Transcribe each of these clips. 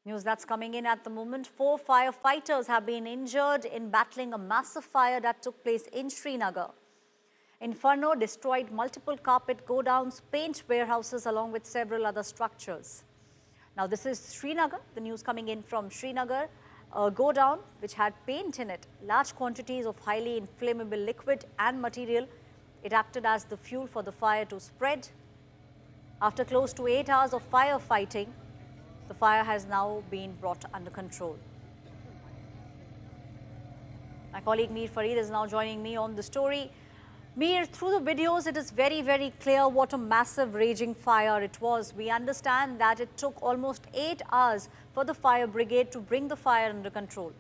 News that's coming in at the moment. 4 firefighters have been injured in battling a massive fire that took place in Srinagar. Inferno destroyed multiple carpet godowns, paint warehouses along with several other structures. Now this is Srinagar, the news coming in from Srinagar. A godown which had paint in it, large quantities of highly inflammable liquid and material. It acted as the fuel for the fire to spread. After close to 8 hours of firefighting, the fire has now been brought under control. My colleague Mir Farid is now joining me on the story. Mir, through the videos, it is very, very clear what a massive raging fire it was. We understand that it took almost 8 hours for the fire brigade to bring the fire under control.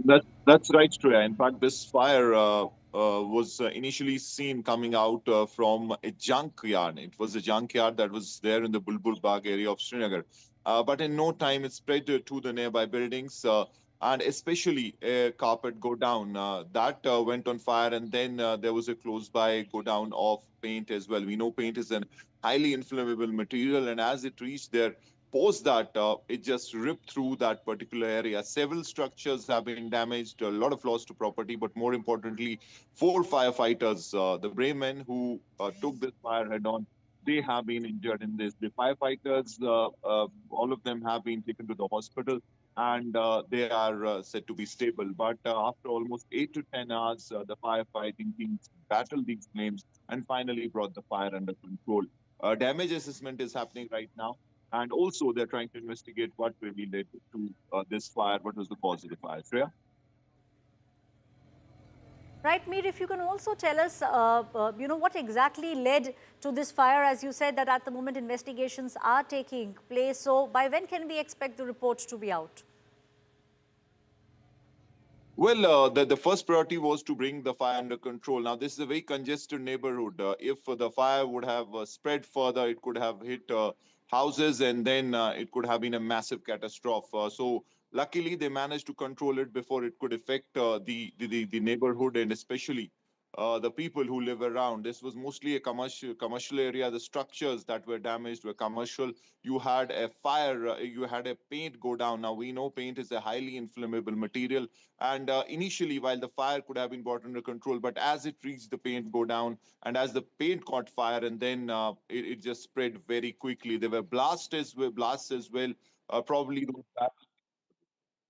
That's right, Shreya. In fact, this fire was initially seen coming out from a junkyard. It was a junkyard that was there in the Bulbul Bagh area of Srinagar. But in no time, it spread to the nearby buildings, and especially a carpet go down. That went on fire, and then there was a close-by go down of paint as well. We know paint is an highly inflammable material, and as it reached there, post that, it just ripped through that particular area. Several structures have been damaged, a lot of loss to property, but more importantly, 4 firefighters, the brave men who took this fire head on, they have been injured in this. The firefighters, all of them have been taken to the hospital, and they are said to be stable. But after almost 8 to 10 hours, the firefighting teams battled these flames and finally brought the fire under control. Damage assessment is happening right now, and also they're trying to investigate what really led to this fire, what was the cause of the fire. Shreya? Right, Mir, if you can also tell us, what exactly led to this fire, as you said that at the moment investigations are taking place. So by when can we expect the reports to be out? Well, the first priority was to bring the fire under control. Now, this is a very congested neighborhood. If the fire would have spread further, it could have hit houses, and then it could have been a massive catastrophe. So, luckily, they managed to control it before it could affect the neighborhood, and especially the people who live around. This was mostly a commercial area. The structures that were damaged were commercial. You had a fire, you had a paint go down. Now, we know paint is a highly inflammable material, and initially, while the fire could have been brought under control, but as it reached the paint go down, and as the paint caught fire, and then it just spread very quickly. There were blasts as well. Probably those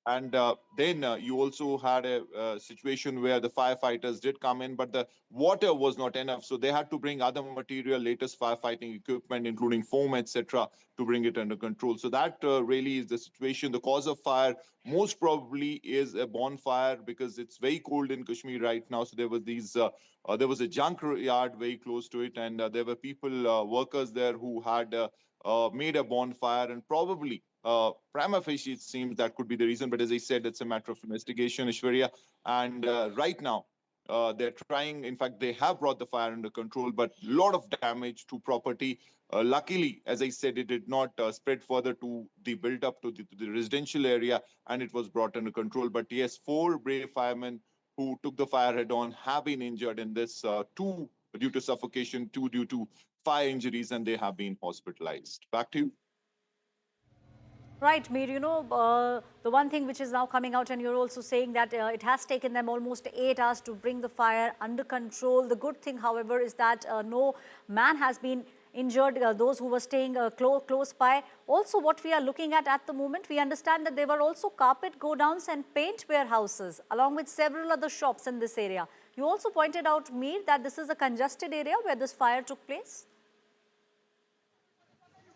and then you also had a situation where the firefighters did come in, but the water was not enough. So they had to bring other material, latest firefighting equipment, including foam, etc., to bring it under control. So that really is the situation. The cause of fire most probably is a bonfire because it's very cold in Kashmir right now. So there was a junk yard very close to it, and there were people, workers there who had made a bonfire, and probably prima facie, it seems that could be the reason. But as I said, it's a matter of investigation, Ishwarya. And right now, they're trying, in fact, they have brought the fire under control, but a lot of damage to property. Luckily, as I said, it did not spread further to the build up to the residential area, and it was brought under control. But yes, 4 brave firemen who took the fire head on have been injured in this, 2 due to suffocation, 2 due to fire injuries, and they have been hospitalized. Back to you. Right, Mir, the one thing which is now coming out, and you're also saying that it has taken them almost 8 hours to bring the fire under control. The good thing, however, is that no man has been injured, those who were staying close by. Also, what we are looking at the moment, we understand that there were also carpet godowns and paint warehouses, along with several other shops in this area. You also pointed out, Mir, that this is a congested area where this fire took place.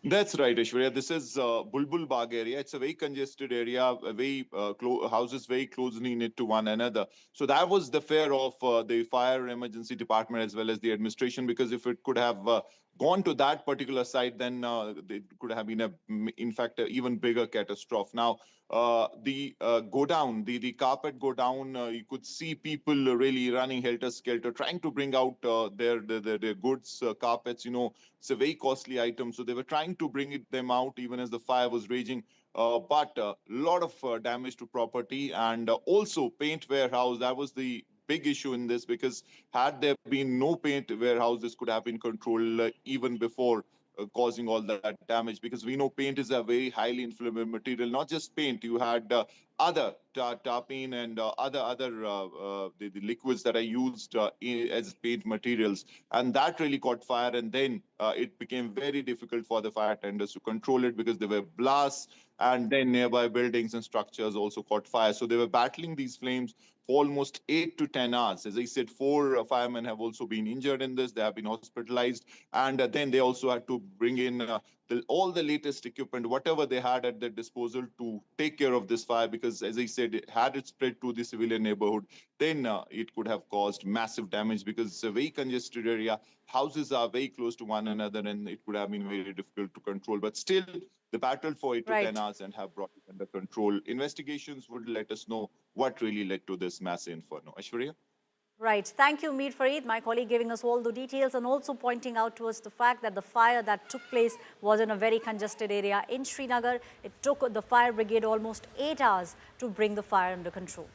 That's right, Aishwarya. This is Bulbul Bagh area. It's a very congested area, very houses very closely knit to one another. So that was the fear of the fire emergency department as well as the administration, because if it could have gone to that particular site, then it could have been in fact, an even bigger catastrophe. Now, the go down, the carpet go down. You could see people really running helter skelter, trying to bring out their goods, carpets. It's a very costly item, so they were trying to bring them out even as the fire was raging. But a lot of damage to property, and also paint warehouse. That was the big issue in this, because had there been no paint warehouse, this could have been controlled even before causing all that damage, because we know paint is a very highly inflammable material. Not just paint, you had other tarpaulin and the liquids that are used as paint materials, and that really caught fire. And then it became very difficult for the fire tenders to control it, because there were blasts, and then nearby buildings and structures also caught fire. So they were battling these flames for almost 8 to 10 hours. As I said, four firemen have also been injured in this. They have been hospitalized. And then they also had to bring in all the latest equipment, whatever they had at their disposal, to take care of this fire. Because, as I said, had it spread to the civilian neighborhood, then it could have caused massive damage, because it's a very congested area. Houses are very close to one another, and it would have been very difficult to control. But still, they battled for 8 to 10 Right. hours and have brought it under control. Investigations would let us know what really led to this mass inferno. Aishwarya? Right. Thank you, Mir Farid, my colleague, giving us all the details and also pointing out to us the fact that the fire that took place was in a very congested area in Srinagar. It took the fire brigade almost 8 hours to bring the fire under control.